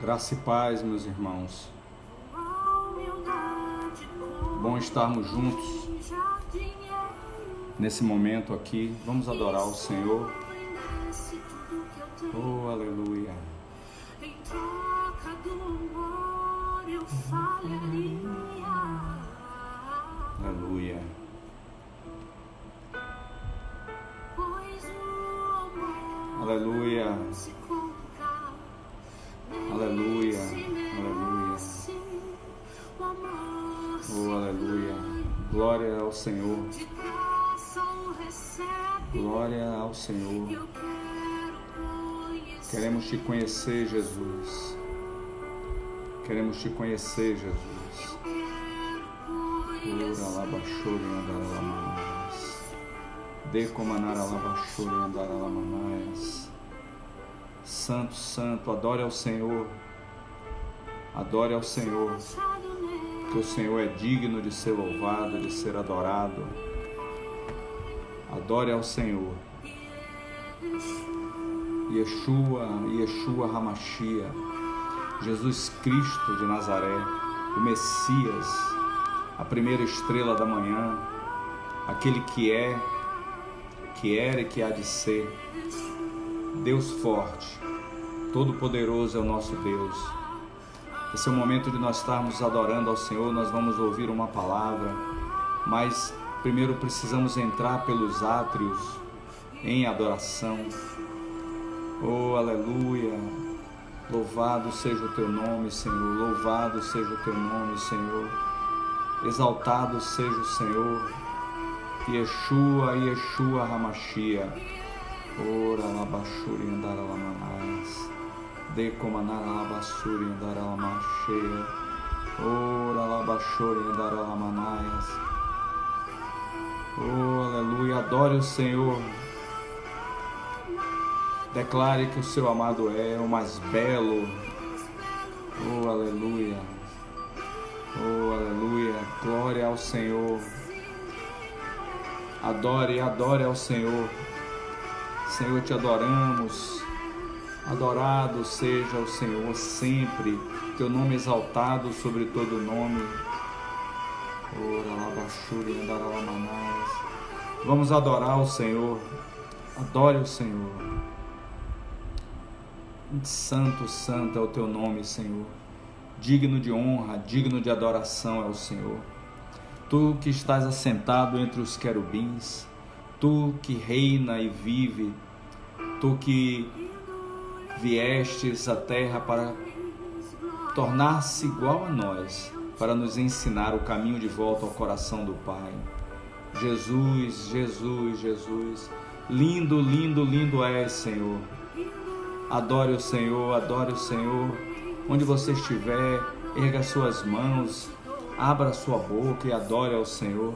Graça e paz, meus irmãos. Bom estarmos juntos nesse momento aqui. Vamos adorar o Senhor. Oh, aleluia. Em troca do amor eu falharia. Aleluia. Pois o amor Aleluia. não se compra, nem Aleluia. se Aleluia. merece. O amor Oh, aleluia. Glória ao Senhor. de graça o recebe. Glória ao Senhor. Eu quero conhecer. Queremos te conhecer, Jesus. Queremos te conhecer, Jesus. Ora labachore andar alamanais. Decomanar alabachore andar alamanais. Santo, santo, adore ao Senhor. Adore ao Senhor. Que o Senhor é digno de ser louvado, de ser adorado. Adore ao Senhor. Yeshua, Yeshua Hamashia, Jesus Cristo de Nazaré, o Messias, a primeira estrela da manhã, aquele que era e que há de ser, Deus forte, todo-poderoso é o nosso Deus. Esse é o momento de nós estarmos adorando ao Senhor. Nós vamos ouvir uma palavra, mas primeiro precisamos entrar pelos átrios em adoração. Oh, aleluia! Louvado seja o teu nome, Senhor. Louvado seja o teu nome, Senhor. Exaltado seja o Senhor. Yeshua, Yeshua Hamashia. Ora labachuri andar alamanais. Decomanar alabassuri andar alamachia. Ora labachuri andar alamanais. Oh, aleluia! Adore o Senhor. Declare que o seu amado é o mais belo. Oh, aleluia. Oh, aleluia. Glória ao Senhor. Adore, adore ao Senhor. Senhor, te adoramos. Adorado seja o Senhor sempre. Teu nome exaltado sobre todo nome. Ora, labachuri, andaralamanais. Vamos adorar o Senhor. Adore o Senhor. Santo, santo é o teu nome, Senhor. Digno de honra, digno de adoração é o Senhor. Tu que estás assentado entre os querubins, tu que reina e vive, tu que viestes à terra para tornar-se igual a nós, para nos ensinar o caminho de volta ao coração do Pai. Jesus, Jesus, Jesus, lindo, lindo, lindo és, Senhor. Adore o Senhor, adore o Senhor. Onde você estiver, erga suas mãos, abra sua boca e adore ao Senhor,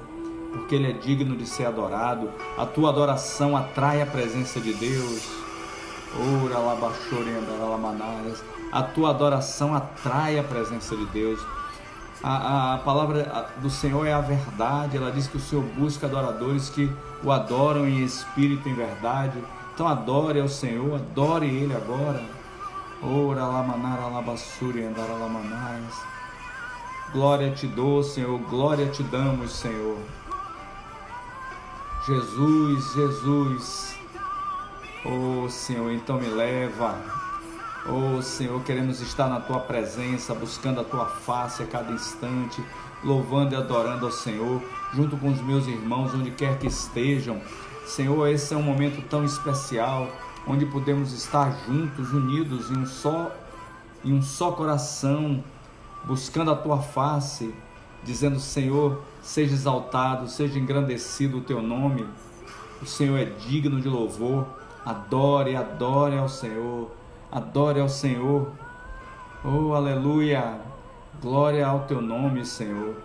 porque Ele é digno de ser adorado. A tua adoração atrai a presença de Deus. Ora labachore andaralamanais. A tua adoração atrai a presença de Deus. A palavra do Senhor é a verdade. Ela diz que o Senhor busca adoradores que o adoram em espírito e em verdade. Então adore ao Senhor, adore Ele agora. Ora lamanar alabassuri andar alamanais. Glória te dou, Senhor, glória te damos, Senhor. Jesus, Jesus. Oh, Senhor, então me leva. Oh, Senhor, queremos estar na Tua presença, buscando a Tua face a cada instante, louvando e adorando ao Senhor, junto com os meus irmãos, onde quer que estejam. Senhor, esse é um momento tão especial, onde podemos estar juntos, unidos em um só coração, buscando a Tua face, dizendo: Senhor, seja exaltado, seja engrandecido o Teu nome. O Senhor é digno de louvor. Adore, adore ao Senhor, adore ao Senhor. Oh, aleluia! Glória ao Teu nome, Senhor.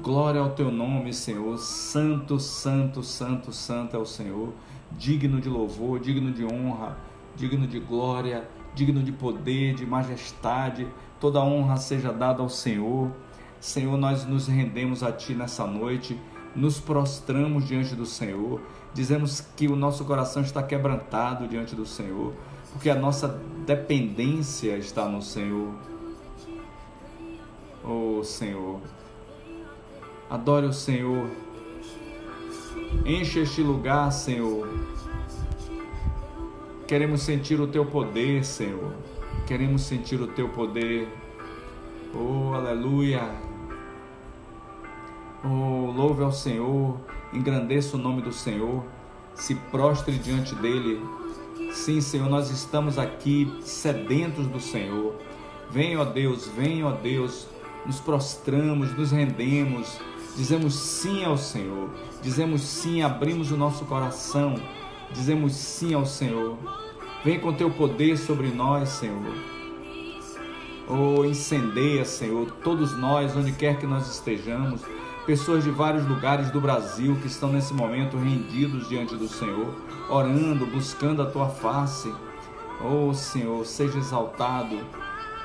Glória ao Teu nome, Senhor. Santo, santo, santo, santo é o Senhor. Digno de louvor, digno de honra, digno de glória, digno de poder, de majestade. Toda honra seja dada ao Senhor. Senhor, nós nos rendemos a Ti nessa noite, nos prostramos diante do Senhor, dizemos que o nosso coração está quebrantado diante do Senhor, porque a nossa dependência está no Senhor. Oh Senhor, adore o Senhor, enche este lugar, Senhor. Queremos sentir o Teu poder, Senhor, queremos sentir o Teu poder. Oh, aleluia. Oh, louve ao Senhor, engrandeça o nome do Senhor, se prostre diante dEle. Sim, Senhor, nós estamos aqui sedentos do Senhor. Vem, ó Deus, nos prostramos, nos rendemos, dizemos sim ao Senhor, dizemos sim, abrimos o nosso coração, dizemos sim ao Senhor. Vem com Teu poder sobre nós, Senhor. Oh, incendeia, Senhor, todos nós, onde quer que nós estejamos, pessoas de vários lugares do Brasil que estão nesse momento rendidos diante do Senhor, orando, buscando a Tua face. Oh Senhor, seja exaltado,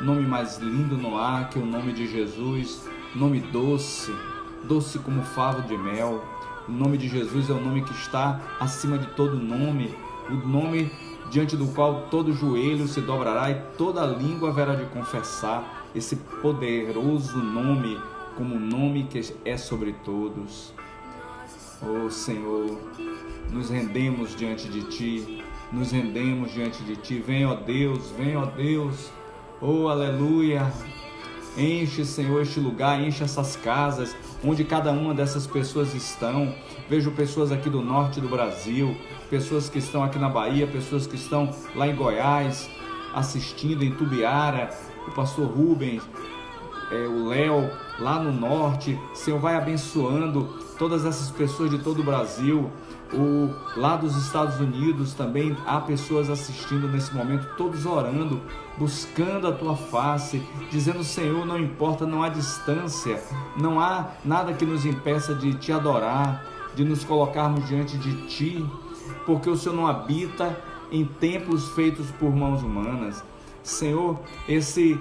nome mais lindo no ar que o nome de Jesus, nome doce, doce como favo de mel. O nome de Jesus é o nome que está acima de todo nome, o nome diante do qual todo joelho se dobrará e toda língua haverá de confessar esse poderoso nome, como o nome que é sobre todos. Oh Senhor, nos rendemos diante de Ti, nos rendemos diante de Ti. Vem, ó Deus, oh aleluia. Enche, Senhor, este lugar, enche essas casas, onde cada uma dessas pessoas estão. Vejo pessoas aqui do norte do Brasil, pessoas que estão aqui na Bahia, pessoas que estão lá em Goiás, assistindo em Tubiara, o pastor Rubens, o Léo, lá no norte. Senhor, vai abençoando todas essas pessoas de todo o Brasil. Lá dos Estados Unidos também há pessoas assistindo nesse momento, todos orando, buscando a Tua face, dizendo: Senhor, não importa, não há distância, não há nada que nos impeça de Te adorar, de nos colocarmos diante de Ti, porque o Senhor não habita em templos feitos por mãos humanas. Senhor, esse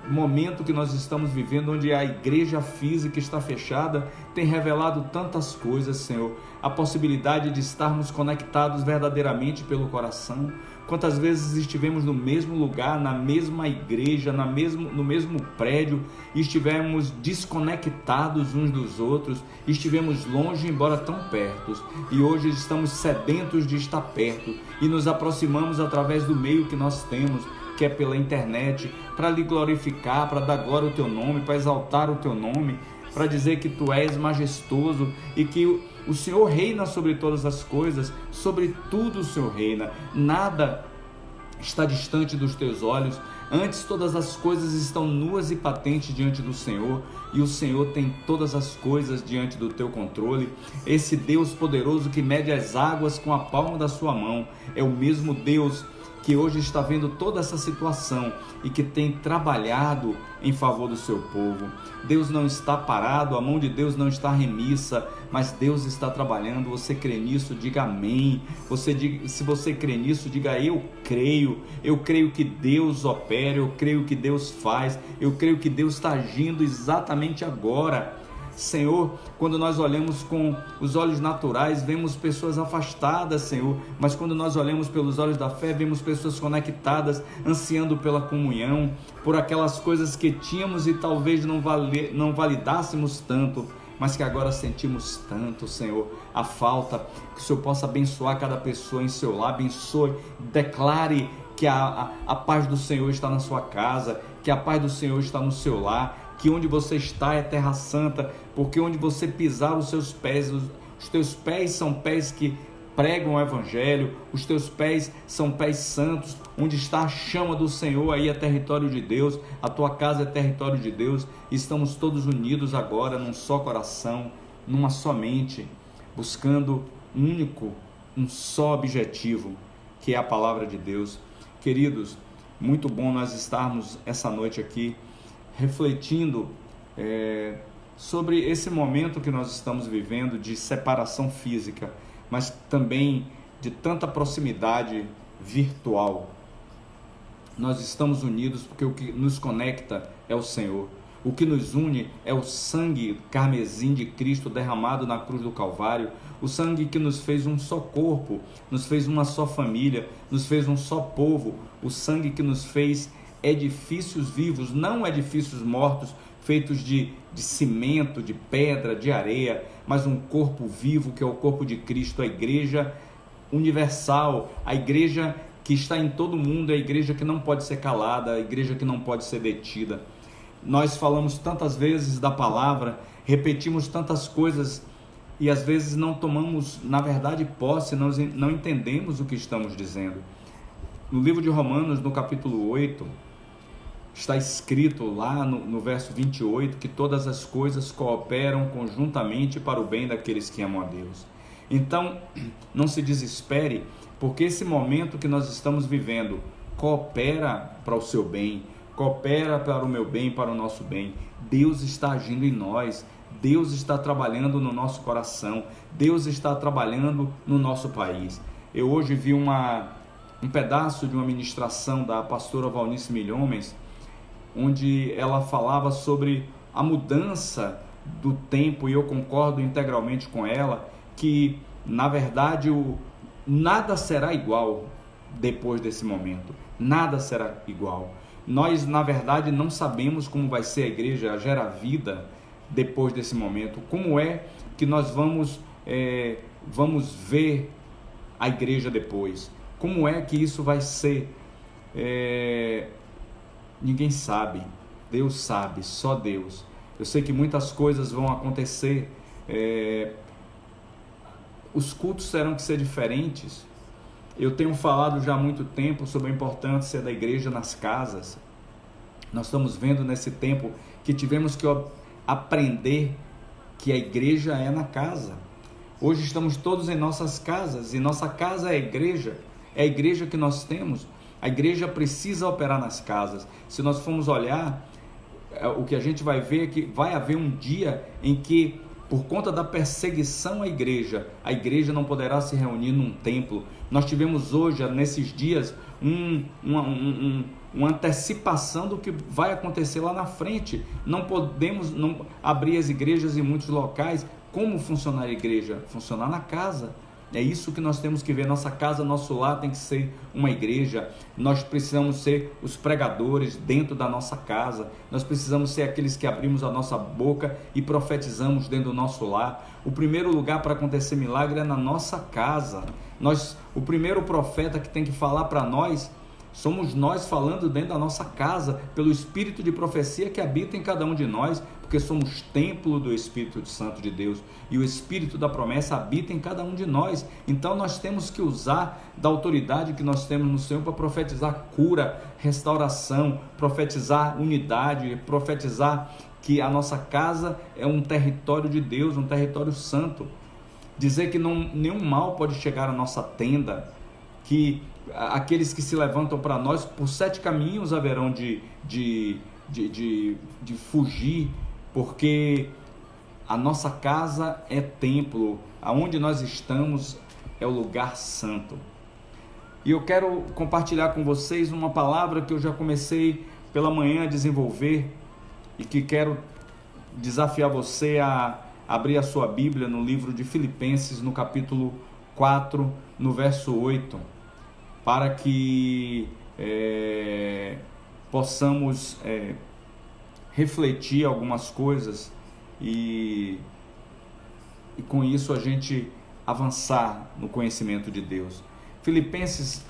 momento que nós estamos vivendo, onde a igreja física está fechada, tem revelado tantas coisas, Senhor. A possibilidade de estarmos conectados verdadeiramente pelo coração. Quantas vezes estivemos no mesmo lugar, na mesma igreja, no mesmo prédio, e estivemos desconectados uns dos outros, estivemos longe, embora tão perto, e hoje estamos sedentos de estar perto, e nos aproximamos através do meio que nós temos, que é pela internet, para lhe glorificar, para dar glória ao Teu nome, para exaltar o Teu nome, para dizer que Tu és majestoso e que o Senhor reina sobre todas as coisas, sobre tudo o Senhor reina, nada está distante dos Teus olhos, antes todas as coisas estão nuas e patentes diante do Senhor, e o Senhor tem todas as coisas diante do Teu controle. Esse Deus poderoso que mede as águas com a palma da Sua mão, é o mesmo Deus que hoje está vendo toda essa situação e que tem trabalhado em favor do seu povo. Deus não está parado, a mão de Deus não está remissa, mas Deus está trabalhando. Você crê nisso? Diga amém. Se você crê nisso, diga eu creio que Deus opera, eu creio que Deus faz, eu creio que Deus está agindo exatamente agora. Senhor, quando nós olhamos com os olhos naturais, vemos pessoas afastadas, Senhor, mas quando nós olhamos pelos olhos da fé, vemos pessoas conectadas, ansiando pela comunhão, por aquelas coisas que tínhamos e talvez não validássemos tanto, mas que agora sentimos tanto, Senhor, a falta. Que o Senhor possa abençoar cada pessoa em seu lar, abençoe, declare que a paz do Senhor está na sua casa, que a paz do Senhor está no seu lar, que onde você está é terra santa, porque onde você pisar os seus pés, os teus pés são pés que pregam o Evangelho, os teus pés são pés santos, onde está a chama do Senhor, aí é território de Deus, a tua casa é território de Deus. Estamos todos unidos agora num só coração, numa só mente, buscando um só objetivo, que é a palavra de Deus. Queridos, muito bom nós estarmos essa noite aqui, refletindo sobre esse momento que nós estamos vivendo de separação física, mas também de tanta proximidade virtual. Nós estamos unidos porque o que nos conecta é o Senhor. O que nos une é o sangue carmesim de Cristo derramado na cruz do Calvário, o sangue que nos fez um só corpo, nos fez uma só família, nos fez um só povo, o sangue que nos fez edifícios vivos, não edifícios mortos, feitos de cimento, de pedra, de areia, mas um corpo vivo que é o corpo de Cristo, a igreja universal, a igreja que está em todo mundo, é a igreja que não pode ser calada, a igreja que não pode ser detida. Nós falamos tantas vezes da palavra, repetimos tantas coisas e às vezes não tomamos, na verdade, posse, não entendemos o que estamos dizendo. No livro de Romanos, no capítulo 8, está escrito lá no verso 28 que todas as coisas cooperam conjuntamente para o bem daqueles que amam a Deus. Então, não se desespere, porque esse momento que nós estamos vivendo coopera para o seu bem, coopera para o meu bem, para o nosso bem. Deus está agindo em nós, Deus está trabalhando no nosso coração, Deus está trabalhando no nosso país. Eu hoje vi um pedaço de uma ministração da pastora Valnice Milhomens, onde ela falava sobre a mudança do tempo, e eu concordo integralmente com ela, que na verdade nada será igual depois desse momento, nada será igual. Nós na verdade não sabemos como vai ser a igreja, a Gera Vida, depois desse momento, como é que nós vamos ver a igreja depois, como é que isso vai ser, ninguém sabe, Deus sabe, só Deus. Eu sei que muitas coisas vão acontecer, os cultos terão que ser diferentes. Eu tenho falado já há muito tempo sobre a importância da igreja nas casas. Nós estamos vendo nesse tempo que tivemos que aprender que a igreja é na casa. Hoje estamos todos em nossas casas, e nossa casa é a igreja que nós temos. A igreja precisa operar nas casas. Se nós formos olhar, o que a gente vai ver é que vai haver um dia em que, por conta da perseguição à igreja, a igreja não poderá se reunir num templo. Nós tivemos hoje, nesses dias, uma antecipação do que vai acontecer lá na frente. Não podemos abrir as igrejas em muitos locais. Como funcionar a igreja? Funcionar na casa. É isso que nós temos que ver. Nossa casa, nosso lar tem que ser uma igreja. Nós precisamos ser os pregadores dentro da nossa casa. Nós precisamos ser aqueles que abrimos a nossa boca e profetizamos dentro do nosso lar. O primeiro lugar para acontecer milagre é na nossa casa. O primeiro profeta que tem que falar para nós somos nós, falando dentro da nossa casa, pelo Espírito de profecia que habita em cada um de nós, porque somos templo do Espírito Santo de Deus, e o Espírito da promessa habita em cada um de nós. Então nós temos que usar da autoridade que nós temos no Senhor para profetizar cura, restauração, profetizar unidade, profetizar que a nossa casa é um território de Deus, um território santo. Dizer que nenhum mal pode chegar à nossa tenda, que aqueles que se levantam para nós, por 7 caminhos haverão de fugir, porque a nossa casa é templo, aonde nós estamos é o lugar santo. E eu quero compartilhar com vocês uma palavra que eu já comecei pela manhã a desenvolver, e que quero desafiar você a abrir a sua Bíblia no livro de Filipenses, no capítulo 4, no verso 8, para que possamos refletir algumas coisas e com isso a gente avançar no conhecimento de Deus. Filipenses,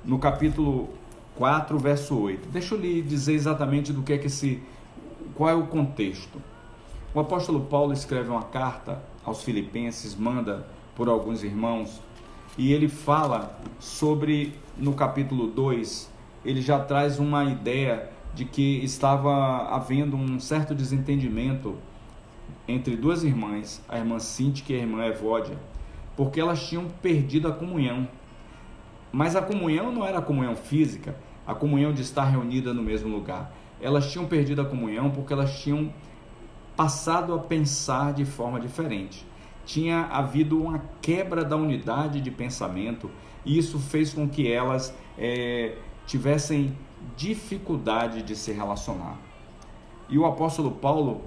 no capítulo 4, verso 8. Deixa eu lhe dizer exatamente do que é qual é o contexto. O apóstolo Paulo escreve uma carta aos Filipenses, manda por alguns irmãos, e ele fala sobre, no capítulo 2, ele já traz uma ideia de que estava havendo um certo desentendimento entre duas irmãs, a irmã Cíntica e a irmã Evódia, porque elas tinham perdido a comunhão. Mas a comunhão não era a comunhão física, a comunhão de estar reunida no mesmo lugar. Elas tinham perdido a comunhão porque elas tinham passado a pensar de forma diferente. Tinha havido uma quebra da unidade de pensamento, e isso fez com que elas tivessem dificuldade de se relacionar. E o apóstolo Paulo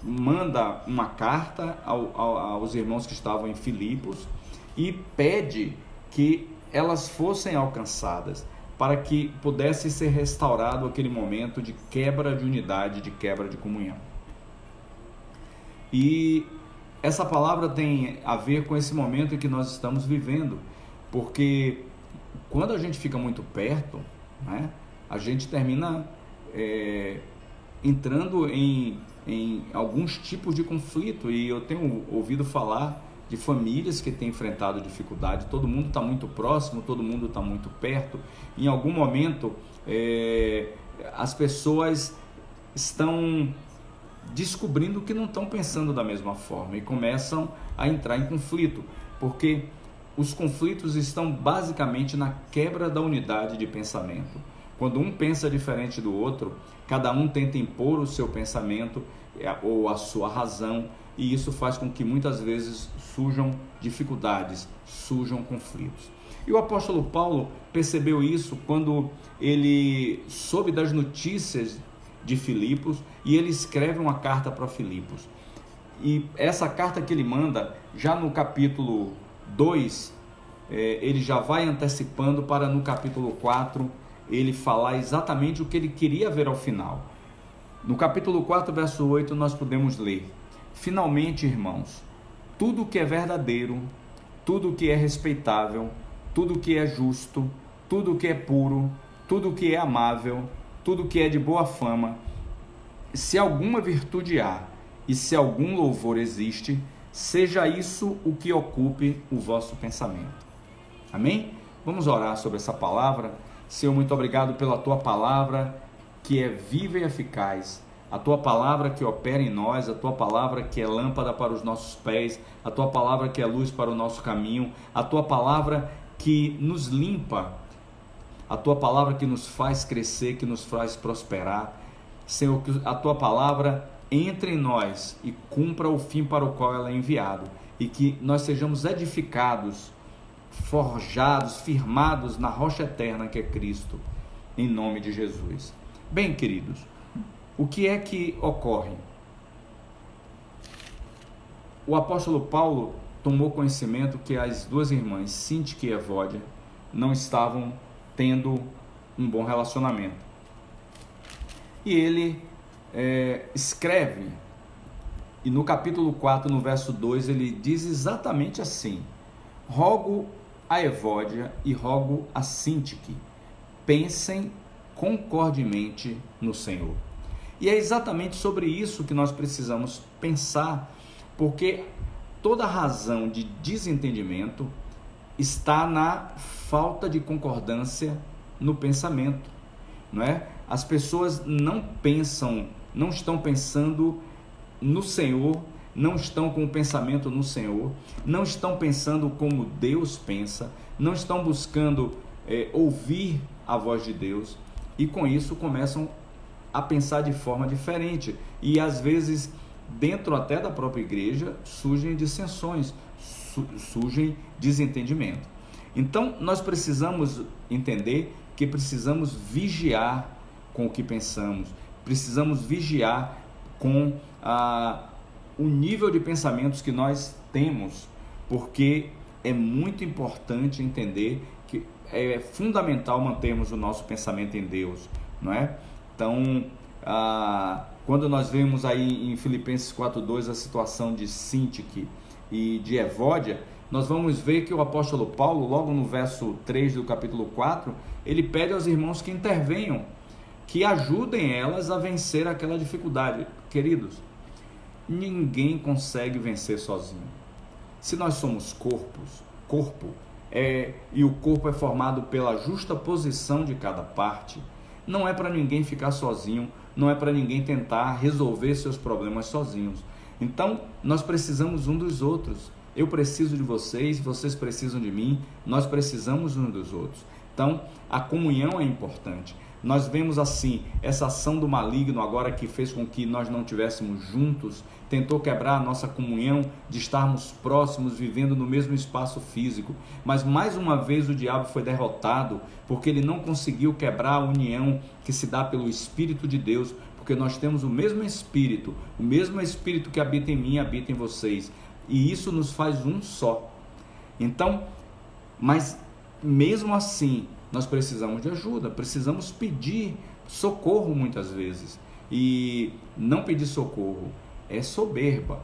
manda uma carta aos irmãos que estavam em Filipos e pede que elas fossem alcançadas, para que pudesse ser restaurado aquele momento de quebra de unidade, de quebra de comunhão. E essa palavra tem a ver com esse momento em que nós estamos vivendo, porque quando a gente fica muito perto, né, a gente termina entrando em alguns tipos de conflito, e eu tenho ouvido falar de famílias que têm enfrentado dificuldade. Todo mundo está muito próximo, todo mundo está muito perto. Em algum momento, as pessoas estão descobrindo que não estão pensando da mesma forma e começam a entrar em conflito, porque os conflitos estão basicamente na quebra da unidade de pensamento. Quando um pensa diferente do outro, cada um tenta impor o seu pensamento ou a sua razão, e isso faz com que muitas vezes surjam dificuldades, surjam conflitos. E o apóstolo Paulo percebeu isso quando ele soube das notícias de Filipos, e ele escreve uma carta para Filipos. E essa carta que ele manda, já no capítulo 2, ele já vai antecipando para no capítulo 4 ele falar exatamente o que ele queria ver ao final. No capítulo 4, verso 8, nós podemos ler: finalmente, irmãos, tudo que é verdadeiro, tudo que é respeitável, tudo que é justo, tudo que é puro, tudo que é amável, tudo que é de boa fama, se alguma virtude há e se algum louvor existe, seja isso o que ocupe o vosso pensamento. Amém? Vamos orar sobre essa palavra. Senhor, muito obrigado pela tua palavra, que é viva e eficaz, a tua palavra que opera em nós, a tua palavra que é lâmpada para os nossos pés, a tua palavra que é luz para o nosso caminho, a tua palavra que nos limpa, a tua palavra que nos faz crescer, que nos faz prosperar. Senhor, que a tua palavra entre em nós e cumpra o fim para o qual ela é enviada, e que nós sejamos edificados, forjados, firmados na rocha eterna que é Cristo, em nome de Jesus. Bem, queridos, o que é que ocorre? O apóstolo Paulo tomou conhecimento que as duas irmãs, Sintique e Evódia, não estavam tendo um bom relacionamento. E ele escreve, e no capítulo 4, no verso 2, ele diz exatamente assim: rogo a Evódia e rogo a Sintique, pensem concordemente no Senhor. E é exatamente sobre isso que nós precisamos pensar, porque toda razão de desentendimento está na falta de concordância no pensamento, não é? As pessoas não estão pensando no Senhor, não estão com o pensamento no Senhor, não estão pensando como Deus pensa, não estão buscando ouvir a voz de Deus, e com isso começam a pensar de forma diferente, e às vezes dentro até da própria igreja surgem dissensões, surgem desentendimento. Então nós precisamos entender que precisamos vigiar com o que pensamos, precisamos vigiar com o nível de pensamentos que nós temos, porque é muito importante entender que é fundamental mantermos o nosso pensamento em Deus, não é? Então, quando nós vemos aí em Filipenses 4:2 a situação de Sintique e de Evódia, nós vamos ver que o apóstolo Paulo, logo no verso 3 do capítulo 4, ele pede aos irmãos que intervenham, que ajudem elas a vencer aquela dificuldade. Queridos, ninguém consegue vencer sozinho. Se nós somos corpo, e o corpo é formado pela justa posição de cada parte, não é para ninguém ficar sozinho, não é para ninguém tentar resolver seus problemas sozinhos. Então, nós precisamos um dos outros. Eu preciso de vocês, vocês precisam de mim, nós precisamos um dos outros. Então, a comunhão é importante. Nós vemos assim, essa ação do maligno agora que fez com que nós não estivéssemos juntos, tentou quebrar a nossa comunhão de estarmos próximos, vivendo no mesmo espaço físico. Mas mais uma vez o diabo foi derrotado, porque ele não conseguiu quebrar a união que se dá pelo Espírito de Deus, porque nós temos o mesmo Espírito que habita em mim, habita em vocês, e isso nos faz um só. Então, mas mesmo assim, nós precisamos de ajuda, precisamos pedir socorro muitas vezes, e não pedir socorro é soberba,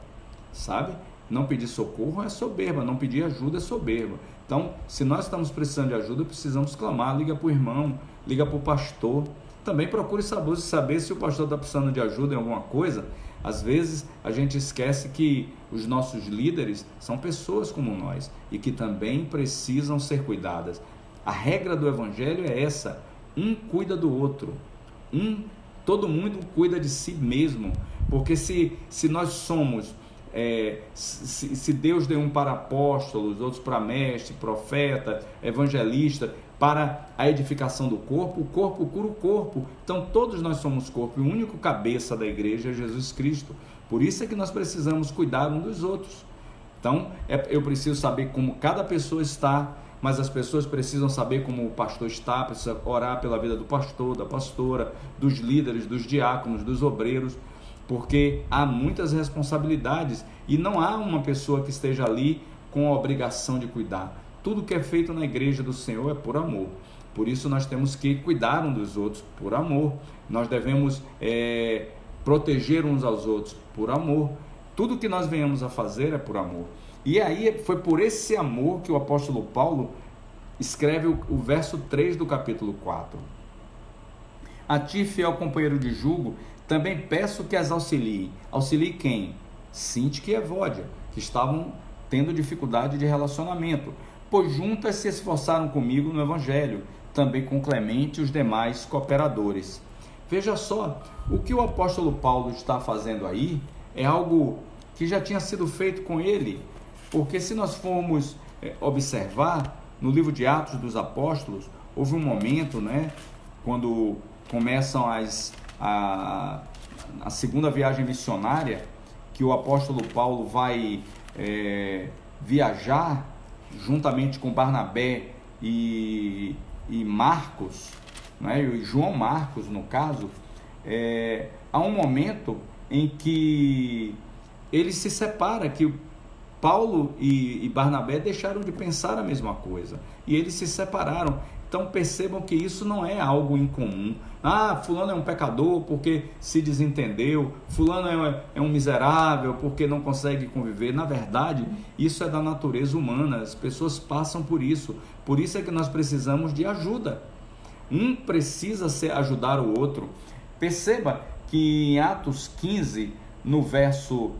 sabe? Não pedir socorro é soberba, não pedir ajuda é soberba. Então, se nós estamos precisando de ajuda, precisamos clamar, liga para o irmão, liga para o pastor. Também procure saber se o pastor está precisando de ajuda em alguma coisa. Às vezes a gente esquece que os nossos líderes são pessoas como nós e que também precisam ser cuidadas. A regra do evangelho é essa: um cuida do outro, todo mundo cuida de si mesmo, porque se nós somos, se Deus deu um para apóstolos, outros para mestre, profeta, evangelista, para a edificação do corpo, o corpo cura o corpo. Então todos nós somos corpo, e o único cabeça da igreja é Jesus Cristo. Por isso é que nós precisamos cuidar um dos outros. Então eu preciso saber como cada pessoa está, mas as pessoas precisam saber como o pastor está, precisa orar pela vida do pastor, da pastora, dos líderes, dos diáconos, dos obreiros, porque há muitas responsabilidades e não há uma pessoa que esteja ali com a obrigação de cuidar. Tudo que é feito na igreja do Senhor é por amor. Por isso nós temos que cuidar uns dos outros por amor. Nós devemos proteger uns aos outros por amor. Tudo que nós venhamos a fazer é por amor. E aí foi por esse amor que o apóstolo Paulo escreve o verso 3 do capítulo 4. A ti, fiel companheiro de jugo, também peço que as auxilie. Auxilie quem? Sintique e Evódia, que estavam tendo dificuldade de relacionamento, pois juntas se esforçaram comigo no evangelho, também com Clemente e os demais cooperadores. Veja só, o que o apóstolo Paulo está fazendo aí é algo que já tinha sido feito com ele, porque se nós formos observar no livro de Atos dos Apóstolos, houve um momento, quando começam a segunda viagem missionária, que o apóstolo Paulo vai viajar juntamente com Barnabé e Marcos, e João Marcos no caso. Há um momento em que ele se separa, que Paulo e Barnabé deixaram de pensar a mesma coisa e eles se separaram. Então percebam que isso não é algo incomum. Fulano é um pecador porque se desentendeu, fulano é um miserável porque não consegue conviver. Na verdade, isso é da natureza humana, as pessoas passam por isso. Por isso é que nós precisamos de ajuda. Um precisa ajudar o outro. Perceba que em Atos 15, no verso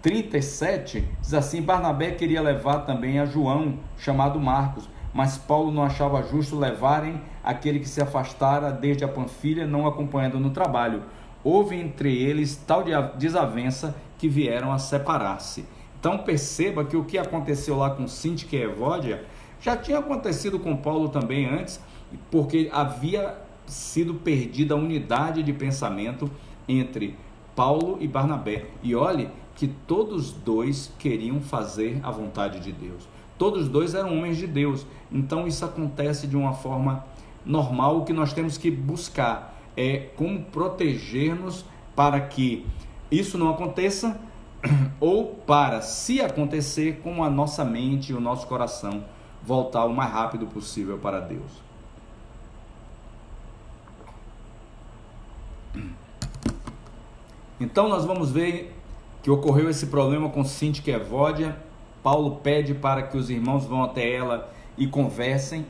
37, diz assim: Barnabé queria levar também a João, chamado Marcos, mas Paulo não achava justo levarem aquele que se afastara desde a Panfilha, não acompanhando no trabalho. Houve entre eles tal desavença que vieram a separar-se. Então perceba que o que aconteceu lá com Sintique e Evódia já tinha acontecido com Paulo também antes, porque havia sido perdida a unidade de pensamento entre Paulo e Barnabé. E olhe que todos dois queriam fazer a vontade de Deus. Todos dois eram homens de Deus. Então isso acontece de uma forma normal. O que nós temos que buscar é como proteger-nos para que isso não aconteça, ou para, se acontecer, como a nossa mente e o nosso coração voltar o mais rápido possível para Deus. Então nós vamos ver que ocorreu esse problema com Sintique e Evódia. Paulo pede para que os irmãos vão até ela e conversem.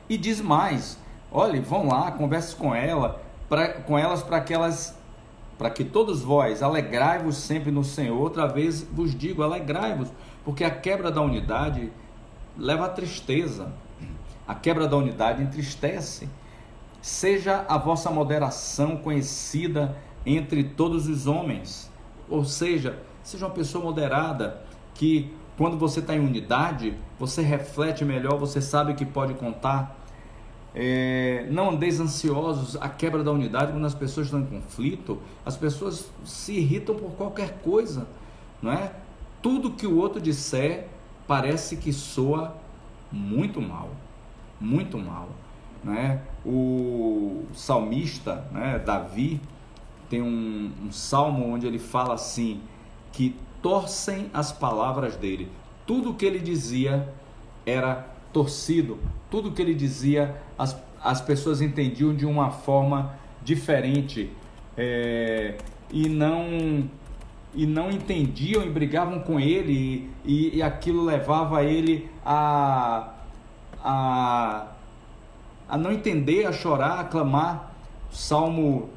E diz mais: olhe, vão lá, converse com elas para que todos vós alegrai-vos sempre no Senhor. Outra vez vos digo, alegrai-vos, porque a quebra da unidade leva à tristeza. A quebra da unidade entristece. Seja a vossa moderação conhecida entre todos os homens. Ou seja uma pessoa moderada, que quando você está em unidade, você reflete melhor, você sabe que pode contar. Não andeis ansiosos. A quebra da unidade, quando as pessoas estão em conflito, as pessoas se irritam por qualquer coisa, não é? Tudo que o outro disser parece que soa muito mal, muito mal. né? O salmista, né, Davi, tem um salmo onde ele fala assim, que torcem as palavras dele. Tudo que ele dizia era torcido, tudo que ele dizia as pessoas entendiam de uma forma diferente, e não entendiam e brigavam com ele, e aquilo levava ele a não entender, a chorar, a clamar. Salmo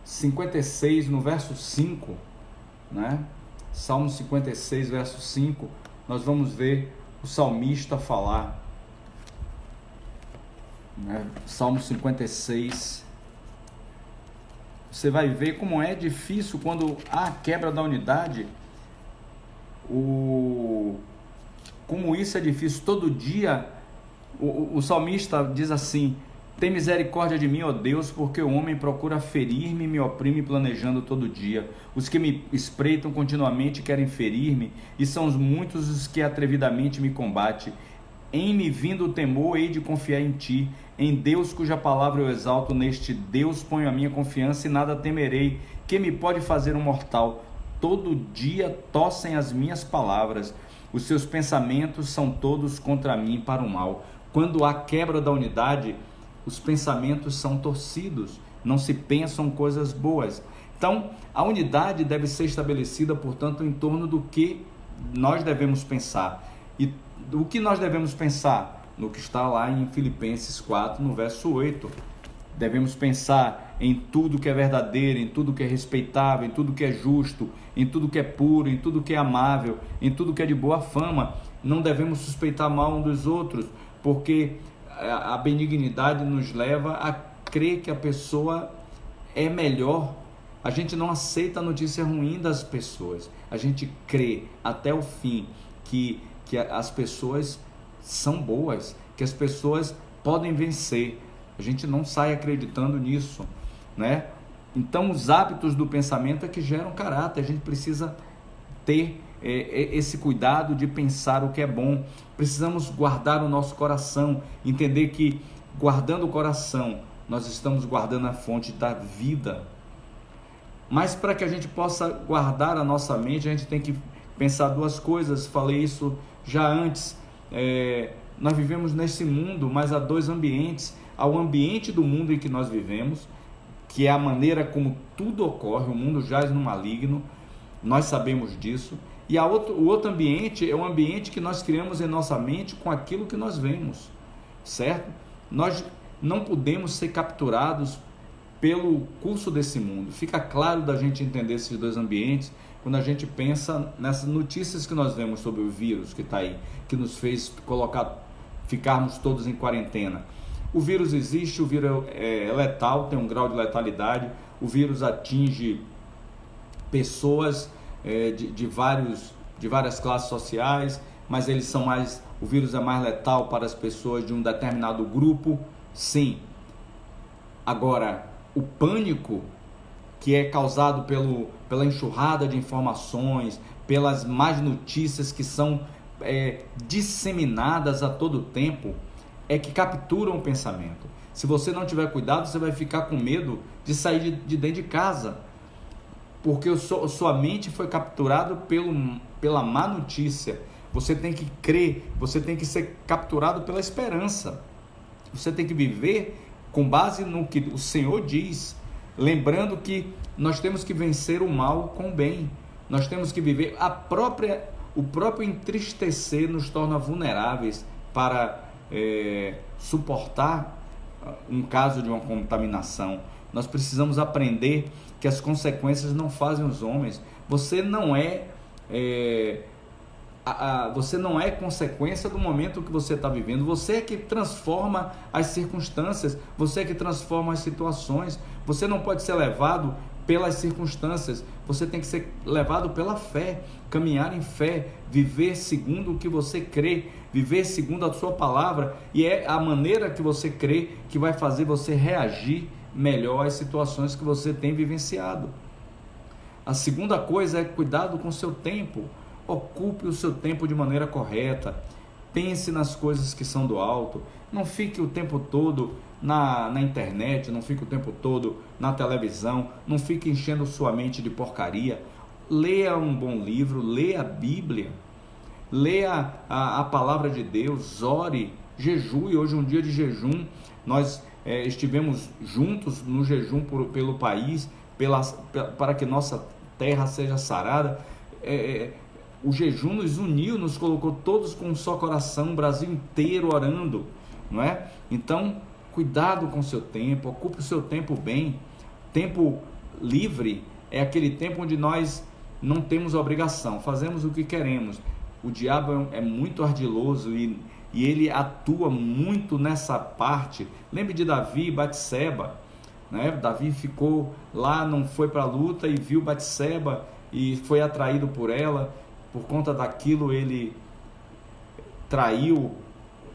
56, no verso 5, né? Salmo 56, verso 5, nós vamos ver o salmista falar, né? Salmo 56, você vai ver como é difícil quando há quebra da unidade, como isso é difícil. Todo dia o salmista diz assim: tem misericórdia de mim, ó Deus, porque o homem procura ferir-me e me oprime planejando todo dia. Os que me espreitam continuamente querem ferir-me, e são muitos os que atrevidamente me combatem. Em me vindo o temor, hei de confiar em ti, em Deus cuja palavra eu exalto. Neste Deus ponho a minha confiança e nada temerei. Que me pode fazer um mortal? Todo dia tossem as minhas palavras, os seus pensamentos são todos contra mim para o mal. Quando há quebra da unidade, os pensamentos são torcidos, não se pensam coisas boas. Então, a unidade deve ser estabelecida, portanto, em torno do que nós devemos pensar. E o que nós devemos pensar? No que está lá em Filipenses 4, no verso 8. Devemos pensar em tudo que é verdadeiro, em tudo que é respeitável, em tudo que é justo, em tudo que é puro, em tudo que é amável, em tudo que é de boa fama. Não devemos suspeitar mal um dos outros, porque a benignidade nos leva a crer que a pessoa é melhor. A gente não aceita a notícia ruim das pessoas. A gente crê até o fim que as pessoas são boas, que as pessoas podem vencer. A gente não sai acreditando nisso, né? Então, os hábitos do pensamento é que geram caráter. A gente precisa ter esse cuidado de pensar o que é bom. Precisamos guardar o nosso coração, entender que guardando o coração, nós estamos guardando a fonte da vida. Mas para que a gente possa guardar a nossa mente, a gente tem que pensar duas coisas. Falei isso já antes. Nós vivemos nesse mundo, mas há dois ambientes. Há o ambiente do mundo em que nós vivemos, que é a maneira como tudo ocorre. O mundo jaz no maligno, nós sabemos disso. E o outro ambiente é um ambiente que nós criamos em nossa mente com aquilo que nós vemos, certo? Nós não podemos ser capturados pelo curso desse mundo. Fica claro da gente entender esses dois ambientes quando a gente pensa nessas notícias que nós vemos sobre o vírus que está aí, que nos fez ficarmos todos em quarentena. O vírus existe, o vírus é letal, tem um grau de letalidade. O vírus atinge pessoas de várias classes sociais, mas o vírus é mais letal para as pessoas de um determinado grupo, sim. Agora, o pânico que é causado pela enxurrada de informações, pelas más notícias que são disseminadas a todo tempo, é que capturam o pensamento. Se você não tiver cuidado, você vai ficar com medo de sair de dentro de casa, porque sua mente foi capturada pela má notícia. Você tem que crer, você tem que ser capturado pela esperança. Você tem que viver com base no que o Senhor diz, lembrando que nós temos que vencer o mal com o bem. Nós temos que viver o próprio entristecer nos torna vulneráveis para suportar um caso de uma contaminação. Nós precisamos aprender que as consequências não fazem os homens. Você não é consequência do momento que você está vivendo. Você é que transforma as circunstâncias, você é que transforma as situações. Você não pode ser levado pelas circunstâncias, você tem que ser levado pela fé, caminhar em fé, viver segundo o que você crê, viver segundo a sua palavra, e é a maneira que você crê que vai fazer você reagir melhor às situações que você tem vivenciado. A segunda coisa é cuidado com o seu tempo. Ocupe o seu tempo de maneira correta. pense nas coisas que são do alto. Não fique o tempo todo na internet, não fique o tempo todo na televisão, não fique enchendo sua mente de porcaria. Leia um bom livro, leia a Bíblia, leia a palavra de Deus, ore, jejue. Hoje é um dia de jejum. Nós estivemos juntos no jejum pelo país, para que nossa terra seja sarada. O jejum nos uniu, nos colocou todos com um só coração, o Brasil inteiro orando, não é? Então, cuidado com o seu tempo, ocupe o seu tempo bem. Tempo livre é aquele tempo onde nós não temos obrigação, fazemos o que queremos. O diabo é muito ardiloso e ele atua muito nessa parte. Lembre de Davi e Batseba, né? Davi ficou lá, não foi para a luta e viu Batseba e foi atraído por ela. Por conta daquilo ele traiu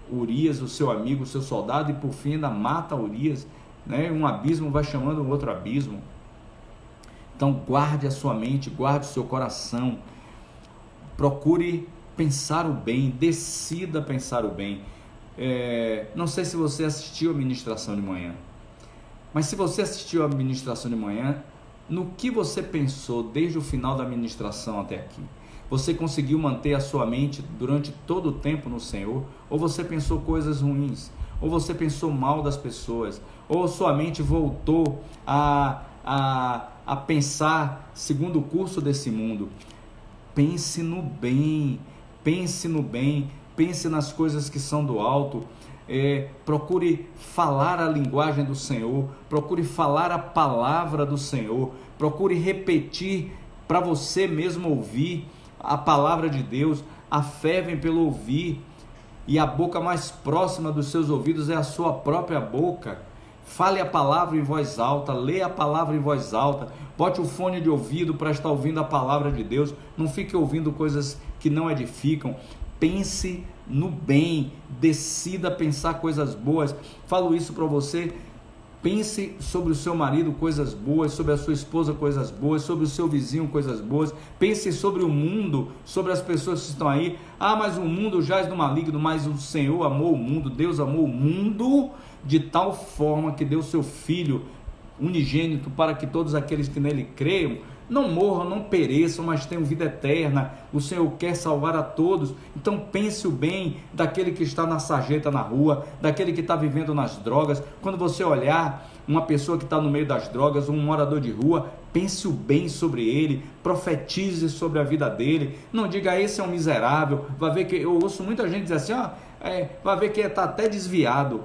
Urias, o seu amigo, o seu soldado, e por fim ainda mata Urias, né? Um abismo vai chamando um outro abismo. Então guarde a sua mente, guarde o seu coração, procure pensar o bem, decida pensar o bem. Não sei se você assistiu a ministração de manhã, mas se você assistiu a ministração de manhã, no que você pensou desde o final da ministração até aqui? Você conseguiu manter a sua mente durante todo o tempo no Senhor? Ou você pensou coisas ruins? Ou você pensou mal das pessoas? Ou sua mente voltou a pensar segundo o curso desse mundo? Pense no bem, pense no bem, pense nas coisas que são do alto. Procure falar a linguagem do Senhor, procure falar a palavra do Senhor, procure repetir para você mesmo ouvir a palavra de Deus. A fé vem pelo ouvir, e a boca mais próxima dos seus ouvidos é a sua própria boca. Fale a palavra em voz alta, leia a palavra em voz alta, bote o fone de ouvido para estar ouvindo a palavra de Deus, não fique ouvindo coisas que não edificam. Pense no bem, decida pensar coisas boas. Falo isso para você. Pense sobre o seu marido coisas boas, sobre a sua esposa coisas boas, sobre o seu vizinho coisas boas. Pense sobre o mundo, sobre as pessoas que estão aí. Mas o mundo jaz no maligno, mas o Senhor amou o mundo, Deus amou o mundo de tal forma que deu seu Filho unigênito para que todos aqueles que nele creiam não morram, não pereçam, mas tenham vida eterna. O Senhor quer salvar a todos. Então pense o bem daquele que está na sarjeta na rua, daquele que está vivendo nas drogas. Quando você olhar uma pessoa que está no meio das drogas, um morador de rua, pense o bem sobre ele, profetize sobre a vida dele. Não diga, esse é um miserável. Vai ver que eu ouço muita gente dizer assim, vai ver que está até desviado.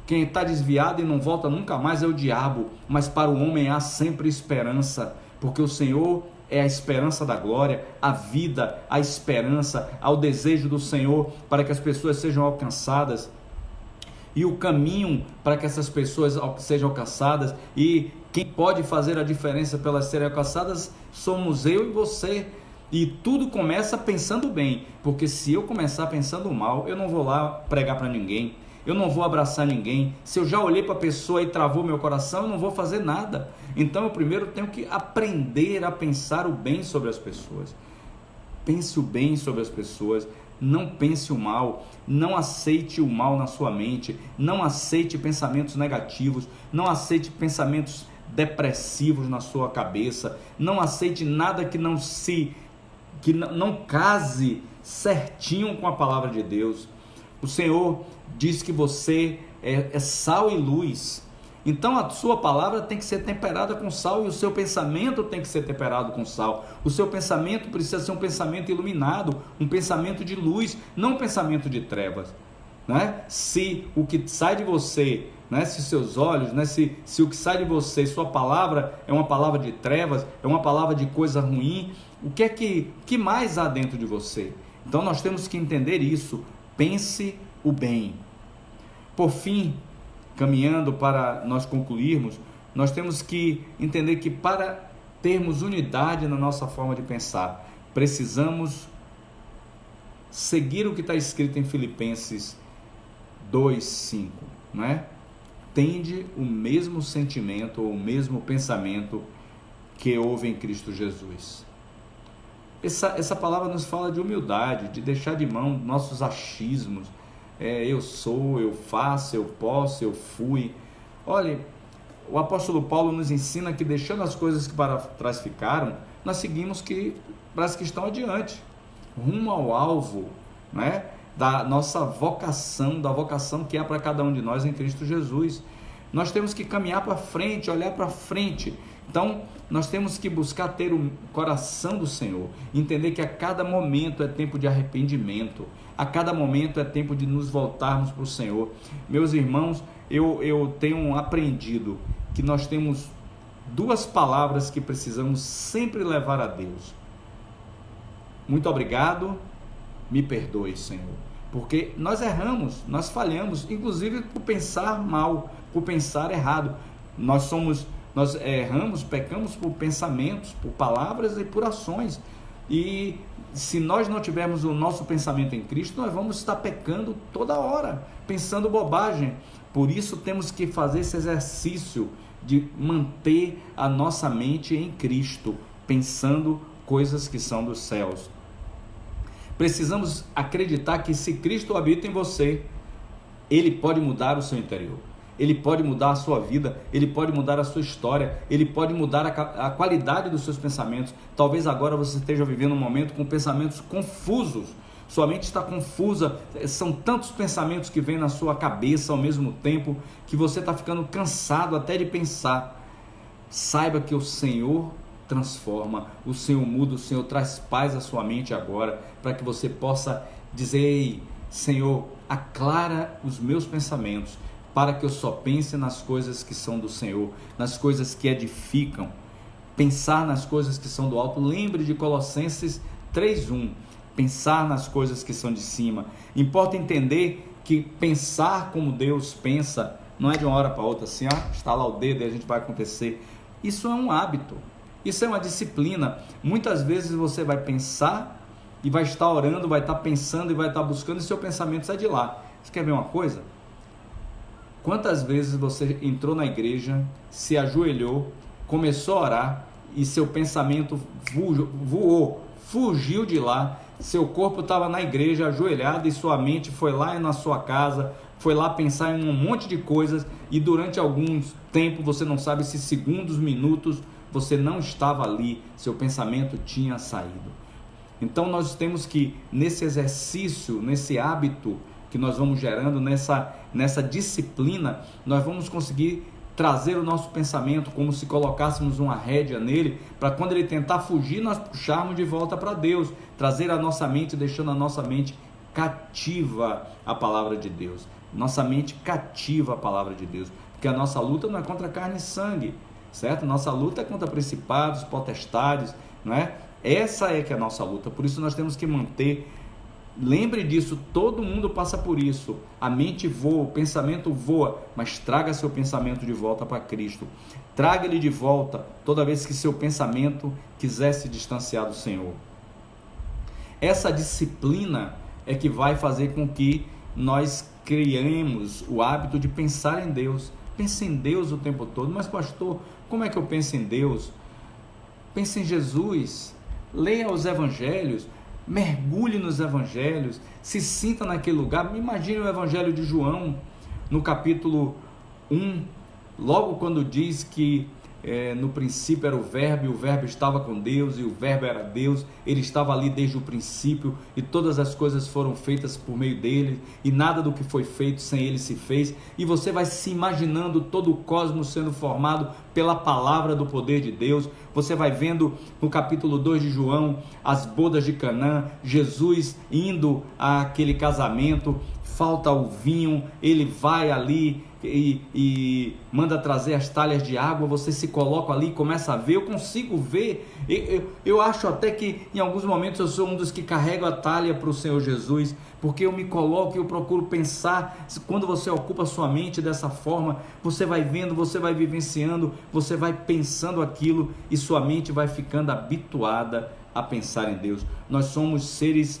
Quem está desviado e não volta nunca mais é o diabo, mas para o homem há sempre esperança, porque o Senhor é a esperança da glória, a vida, a esperança, ao desejo do Senhor para que as pessoas sejam alcançadas, e o caminho para que essas pessoas sejam alcançadas, e quem pode fazer a diferença para elas serem alcançadas somos eu e você. E tudo começa pensando bem, porque se eu começar pensando mal, eu não vou lá pregar para ninguém, eu não vou abraçar ninguém. Se eu já olhei para a pessoa e travou meu coração, eu não vou fazer nada. Então eu primeiro tenho que aprender a pensar o bem sobre as pessoas. Pense o bem sobre as pessoas, não pense o mal, não aceite o mal na sua mente, não aceite pensamentos negativos, não aceite pensamentos depressivos na sua cabeça, não aceite nada que não case certinho com a palavra de Deus. O Senhor diz que você é sal e luz. Então a sua palavra tem que ser temperada com sal, e o seu pensamento tem que ser temperado com sal. O seu pensamento precisa ser um pensamento iluminado, um pensamento de luz, não um pensamento de trevas, né? Se o que sai de você, né, se seus olhos, né, se o que sai de você, sua palavra é uma palavra de trevas, é uma palavra de coisa ruim, o que mais há dentro de você? Então nós temos que entender isso. Pense o bem. Por fim, caminhando para nós concluirmos, nós temos que entender que para termos unidade na nossa forma de pensar, precisamos seguir o que está escrito em Filipenses 2:5, não é? Tende o mesmo sentimento ou o mesmo pensamento que houve em Cristo Jesus. Essa palavra nos fala de humildade, de deixar de mão nossos achismos. Eu sou, eu faço, eu posso, eu fui. Olha, o apóstolo Paulo nos ensina que deixando as coisas que para trás ficaram, nós seguimos para as que estão adiante, rumo ao alvo, né? Da nossa vocação, da vocação que há para cada um de nós em Cristo Jesus. Nós temos que caminhar para frente, olhar para frente. Então, nós temos que buscar ter o coração do Senhor, entender que a cada momento é tempo de arrependimento, a cada momento é tempo de nos voltarmos para o Senhor. Meus irmãos, eu tenho aprendido que nós temos duas palavras que precisamos sempre levar a Deus: muito obrigado, me perdoe, Senhor. Porque nós erramos, nós falhamos, inclusive por pensar mal, por pensar errado. Nós erramos, pecamos por pensamentos, por palavras e por ações. E se nós não tivermos o nosso pensamento em Cristo, nós vamos estar pecando toda hora, pensando bobagem. Por isso temos que fazer esse exercício de manter a nossa mente em Cristo, pensando coisas que são dos céus. Precisamos acreditar que se Cristo habita em você, Ele pode mudar o seu interior, Ele pode mudar a sua vida, Ele pode mudar a sua história, Ele pode mudar a qualidade dos seus pensamentos. Talvez agora você esteja vivendo um momento com pensamentos confusos, sua mente está confusa, são tantos pensamentos que vêm na sua cabeça ao mesmo tempo, que você está ficando cansado até de pensar. Saiba que o Senhor transforma, o Senhor muda, o Senhor traz paz à sua mente agora, para que você possa dizer: ei, Senhor, aclara os meus pensamentos, para que eu só pense nas coisas que são do Senhor, nas coisas que edificam, pensar nas coisas que são do alto. Lembre de Colossenses 3:1, pensar nas coisas que são de cima. Importa entender que pensar como Deus pensa não é de uma hora para outra, assim, estalar o dedo e a gente vai acontecer. Isso é um hábito. Isso é uma disciplina. Muitas vezes você vai pensar e vai estar orando, vai estar pensando e vai estar buscando, e seu pensamento sai de lá. Você quer ver uma coisa? Quantas vezes você entrou na igreja, se ajoelhou, começou a orar e seu pensamento voou, fugiu de lá, seu corpo estava na igreja ajoelhado e sua mente foi lá na sua casa, foi lá pensar em um monte de coisas, e durante algum tempo, você não sabe se segundos, minutos, você não estava ali, seu pensamento tinha saído. Então nós temos que, nesse exercício, nesse hábito que nós vamos gerando, nessa disciplina, nós vamos conseguir trazer o nosso pensamento como se colocássemos uma rédea nele, para quando ele tentar fugir, nós puxarmos de volta para Deus, trazer a nossa mente, deixando a nossa mente cativa à palavra de Deus, nossa mente cativa à palavra de Deus, porque a nossa luta não é contra carne e sangue, certo? Nossa luta é contra principados, potestades, não é? Essa é que é a nossa luta. Por isso nós temos que manter, lembre disso, todo mundo passa por isso. A mente voa, o pensamento voa, mas traga seu pensamento de volta para Cristo. Traga ele de volta toda vez que seu pensamento quiser se distanciar do Senhor. Essa disciplina é que vai fazer com que nós criemos o hábito de pensar em Deus. Pense em Deus o tempo todo. Mas pastor, como é que eu penso em Deus? Pense em Jesus, leia os evangelhos, mergulhe nos evangelhos, se sinta naquele lugar. Imagine o evangelho de João, no capítulo 1, logo quando diz que no princípio era o verbo, e o verbo estava com Deus, e o verbo era Deus. Ele estava ali desde o princípio, e todas as coisas foram feitas por meio dele, e nada do que foi feito sem ele se fez. E você vai se imaginando todo o cosmos sendo formado pela palavra do poder de Deus. Você vai vendo no capítulo 2 de João as bodas de Canaã, Jesus indo àquele casamento, falta o vinho, ele vai ali e manda trazer as talhas de água. Você se coloca ali e começa a ver. Eu consigo ver, eu acho até que em alguns momentos eu sou um dos que carrego a talha para o Senhor Jesus, porque eu me coloco e eu procuro pensar. Quando você ocupa a sua mente dessa forma, você vai vendo, você vai vivenciando, você vai pensando aquilo, e sua mente vai ficando habituada a pensar em Deus. Nós somos seres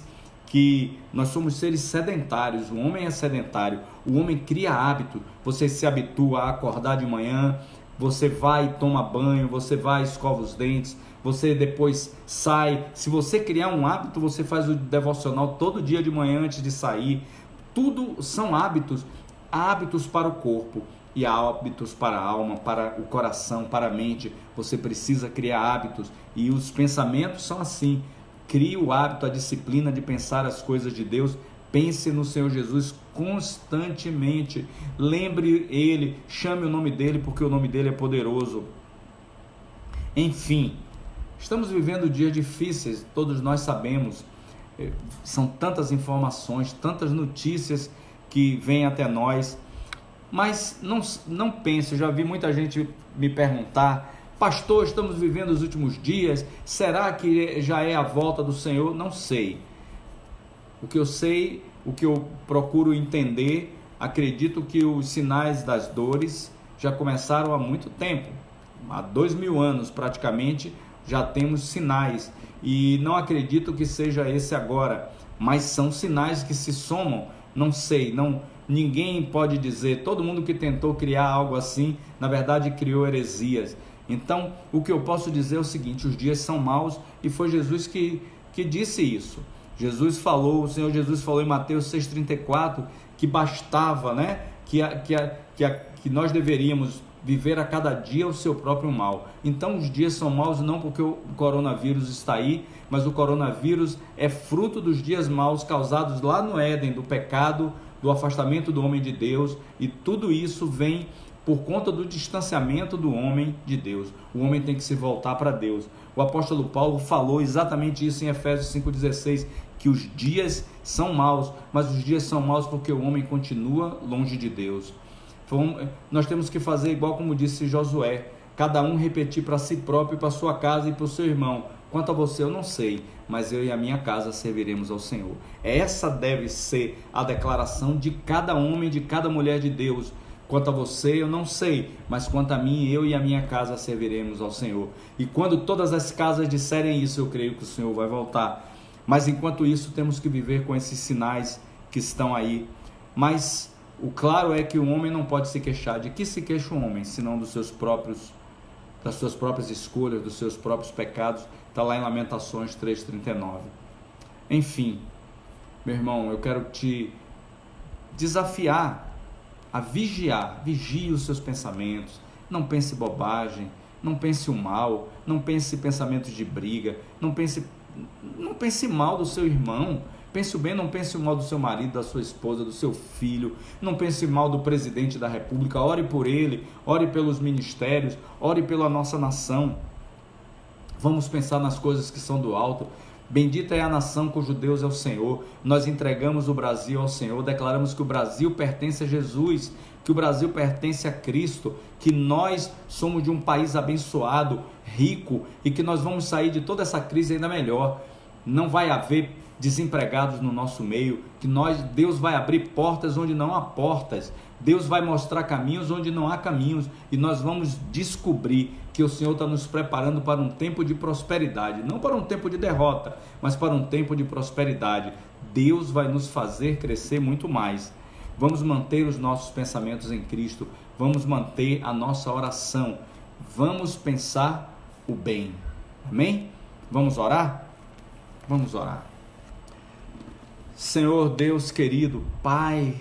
sedentários. O homem é sedentário, o homem cria hábito. Você se habitua a acordar de manhã, você vai e toma banho, você vai e escova os dentes, você depois sai. Se você criar um hábito, você faz o devocional todo dia de manhã antes de sair. Tudo são hábitos, hábitos para o corpo e hábitos para a alma, para o coração, para a mente. Você precisa criar hábitos, e os pensamentos são assim. Crie o hábito, a disciplina de pensar as coisas de Deus. Pense no Senhor Jesus constantemente, lembre Ele, chame o nome dEle, porque o nome dEle é poderoso. Enfim, estamos vivendo dias difíceis, todos nós sabemos, são tantas informações, tantas notícias que vêm até nós, mas não pense, eu já vi muita gente me perguntar: pastor, estamos vivendo os últimos dias, será que já é a volta do Senhor? Não sei. O que eu sei, o que eu procuro entender, acredito que os sinais das dores já começaram há muito tempo. Há 2000 anos praticamente já temos sinais, e não acredito que seja esse agora, mas são sinais que se somam. Não sei, ninguém pode dizer. Todo mundo que tentou criar algo assim, na verdade criou heresias. Então o que eu posso dizer é o seguinte: os dias são maus, e foi Jesus que disse isso. Jesus falou, o Senhor Jesus falou em Mateus 6,34, que bastava, né? Que nós deveríamos viver a cada dia o seu próprio mal. Então os dias são maus não porque o coronavírus está aí, mas o coronavírus é fruto dos dias maus causados lá no Éden, do pecado, do afastamento do homem de Deus, e tudo isso vem por conta do distanciamento do homem de Deus. O homem tem que se voltar para Deus. O apóstolo Paulo falou exatamente isso em Efésios 5,16, que os dias são maus, mas os dias são maus porque o homem continua longe de Deus. Nós temos que fazer igual como disse Josué, cada um repetir para si próprio, para sua casa e para o seu irmão: quanto a você eu não sei, mas eu e a minha casa serviremos ao Senhor. Essa deve ser a declaração de cada homem, de cada mulher de Deus. Quanto a você eu não sei, mas quanto a mim, eu e a minha casa serviremos ao Senhor. E quando todas as casas disserem isso, eu creio que o Senhor vai voltar. Mas enquanto isso, temos que viver com esses sinais que estão aí. Mas o claro é que o homem não pode se queixar. De que se queixa o homem, senão das suas próprias escolhas, dos seus próprios pecados? Está lá em Lamentações 3,39. Enfim, meu irmão, eu quero te desafiar a vigiar. Vigie os seus pensamentos. Não pense bobagem, não pense o mal, não pense pensamentos de briga, não pense mal do seu irmão. Pense o bem, não pense o mal do seu marido, da sua esposa, do seu filho. Não pense mal do presidente da república. Ore por ele, ore pelos ministérios, ore pela nossa nação. Vamos pensar nas coisas que são do alto. Bendita é a nação cujo Deus é o Senhor. Nós entregamos o Brasil ao Senhor, declaramos que o Brasil pertence a Jesus, que o Brasil pertence a Cristo, que nós somos de um país abençoado, rico, e que nós vamos sair de toda essa crise ainda melhor. Não vai haver desempregados no nosso meio, que Deus vai abrir portas onde não há portas, Deus vai mostrar caminhos onde não há caminhos, e nós vamos descobrir que o Senhor está nos preparando para um tempo de prosperidade, não para um tempo de derrota, mas para um tempo de prosperidade. Deus vai nos fazer crescer muito mais. Vamos manter os nossos pensamentos em Cristo, vamos manter a nossa oração, vamos pensar o bem. Amém? Vamos orar? Vamos orar. Senhor Deus querido, Pai,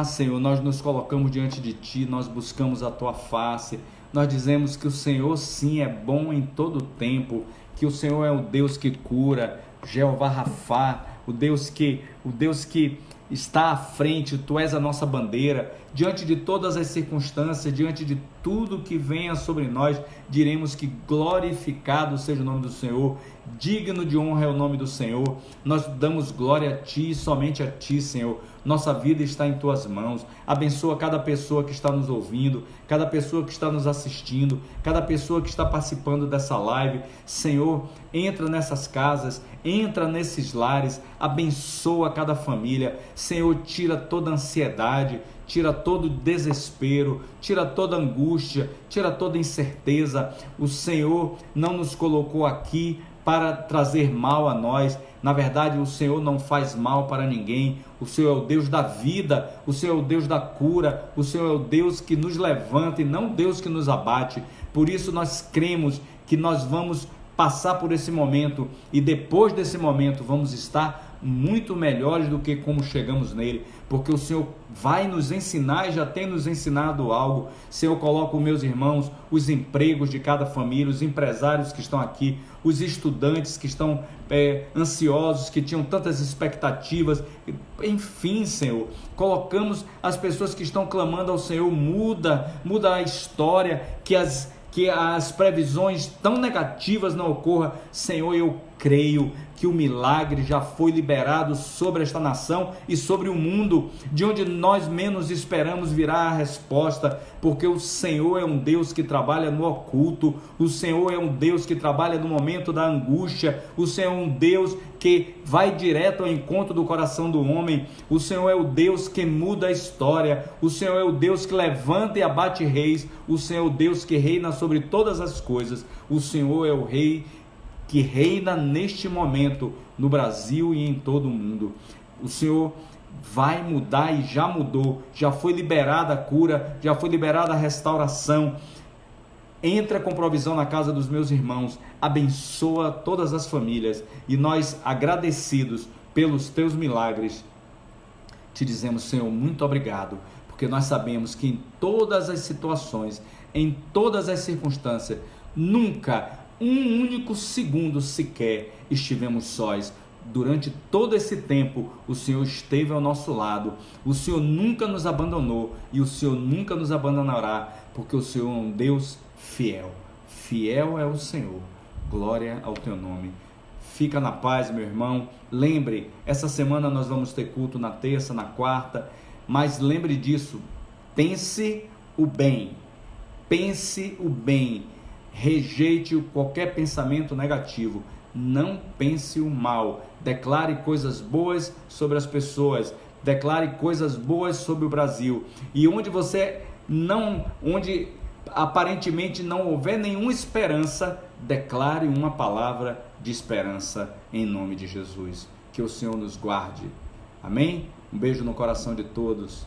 Senhor, nós nos colocamos diante de Ti, nós buscamos a Tua face, nós dizemos que o Senhor sim é bom em todo o tempo, que o Senhor é o Deus que cura, Jeová Rafá, o Deus que está à frente, Tu és a nossa bandeira. Diante de todas as circunstâncias, diante de tudo que venha sobre nós, diremos que glorificado seja o nome do Senhor, digno de honra é o nome do Senhor. Nós damos glória a Ti, somente a Ti, Senhor. Nossa vida está em Tuas mãos. Abençoa cada pessoa que está nos ouvindo, cada pessoa que está nos assistindo, cada pessoa que está participando dessa live. Senhor, entra nessas casas, entra nesses lares, abençoa cada família. Senhor, tira toda ansiedade, tira todo desespero, tira toda angústia, tira toda incerteza. O Senhor não nos colocou aqui para trazer mal a nós, Na verdade, o Senhor não faz mal para ninguém. O Senhor é o Deus da vida, o Senhor é o Deus da cura, o Senhor é o Deus que nos levanta e não o Deus que nos abate. Por isso nós cremos que nós vamos passar por esse momento e depois desse momento vamos estar muito melhores do que como chegamos nele, porque o Senhor vai nos ensinar e já tem nos ensinado algo. Senhor, coloca os meus irmãos, os empregos de cada família, os empresários que estão aqui, os estudantes que estão ansiosos, que tinham tantas expectativas, enfim, Senhor, colocamos as pessoas que estão clamando ao Senhor, muda a história, que as previsões tão negativas não ocorram. Senhor, eu creio que o milagre já foi liberado sobre esta nação e sobre o mundo, de onde nós menos esperamos virá a resposta, porque o Senhor é um Deus que trabalha no oculto, o Senhor é um Deus que trabalha no momento da angústia, o Senhor é um Deus que vai direto ao encontro do coração do homem, o Senhor é o Deus que muda a história, o Senhor é o Deus que levanta e abate reis, o Senhor é o Deus que reina sobre todas as coisas, o Senhor é o Rei que reina neste momento no Brasil e em todo o mundo. O Senhor vai mudar e já mudou, já foi liberada a cura, já foi liberada a restauração. Entra com provisão na casa dos meus irmãos, abençoa todas as famílias e nós, agradecidos pelos teus milagres, te dizemos, Senhor, muito obrigado, porque nós sabemos que em todas as situações, em todas as circunstâncias, nunca um único segundo sequer estivemos sós. Durante todo esse tempo, o Senhor esteve ao nosso lado. O Senhor nunca nos abandonou e o Senhor nunca nos abandonará, porque o Senhor é um Deus fiel. Fiel é o Senhor. Glória ao teu nome. Fica na paz, meu irmão. Lembre, essa semana nós vamos ter culto na terça, na quarta, mas lembre disso. Pense o bem. Pense o bem. Rejeite qualquer pensamento negativo, não pense o mal, declare coisas boas sobre as pessoas, declare coisas boas sobre o Brasil, e onde aparentemente não houver nenhuma esperança, declare uma palavra de esperança em nome de Jesus. Que o Senhor nos guarde. Amém? Um beijo no coração de todos.